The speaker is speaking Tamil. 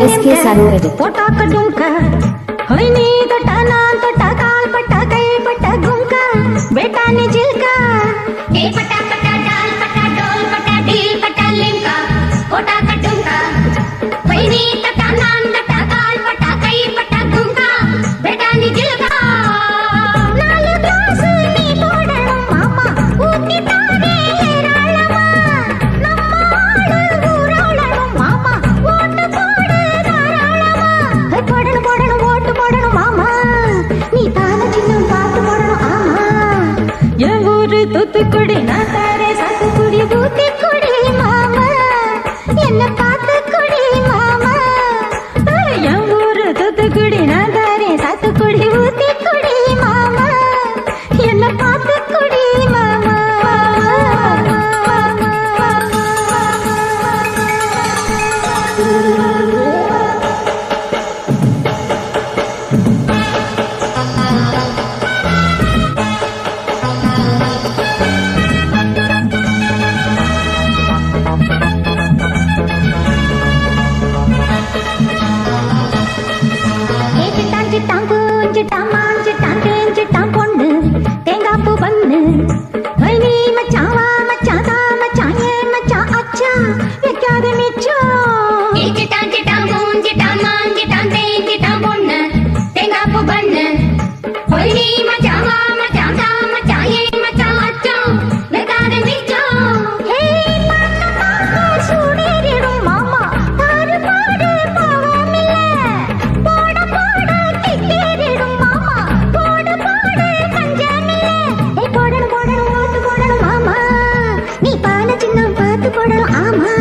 SK Sanu Edit. पोटाक डुंका होइनी तोटा नान तोटा काल पट्टा कई पट्टा गुंका बेटा ने जिलका ए पट्टा पट्टा डाल पट्टा डोल पट्टा ढील पट्टा लिंका पोटाक डुंका होइनी तोटा नान तोटा काल पट्टा कई पट्टा गुंका बेटा ने जिलका नालु ग्लास नी पोडणु मामा ऊती तारे हेराळमा ನಮ್ಮ ಆಳು ಊರಾಳನು ಮಾಮ ಓಟು ಕೊಡು ಧಾರಾಳಮ ಹೈ ಕೊಡಣು ಕೊಡಣು ಓಟು ಕೊಡಣು ಮಾಮ ನೀ ತಾನ ಚಿನ್ನ ಪಾತು ಕೊಡಣು ಆಮ ಎವೂರು ತೂತುಕುಡಿ ನಾತಾರೆ ಸಾತುಕುಡಿ ಬೂತಿಕುಡಿ ಮಾಮ ಎನ್ನ ಪಾತುಕುಡಿ ಮಾಮ ಎವೂರು ತೂತುಕುಡಿ ನಾತಾರೆ ಸಾತುಕುಡಿ ಬೂತಿಕುಡಿ ಮಾಮ ಎನ್ನ ಪಾತುಕುಡಿ ಮಾಮ சிட்டான் பூஞ்சிட்டான் மாஞ்சிட்டான் தேஞ்சிட்டான் பொண்ணு தேங்காப்பு பண்ணு நீ மச்சான் வா மச்சான் தா மச்சான் ஏ மச்சான் அச்சா வைக்காத மிச்சம் சிட்டான் சிட்டான் பூஞ்சிட்டான் மாஞ்சிட்டான் தேஞ்சிட்டான் பொண்ணு தேங்காப்பு பண்ணு நீ மச்சான் வா மச்சான் தா மச்சான் ஏ மச்சான் அச்சா வைக்காத மிச்சம் ஹே மாமா மாமா சூடேறிடும் மாமா தாரு பாடு பாவமில்ல போட போட கிட்டேறிடும் மாமா போட போட பஞ்சமில்ல ஏ போடணும் போடணும் ஓட்டு போடணும் மாமா நீ பான சின்னம் பார்த்து போடணும் ஆமா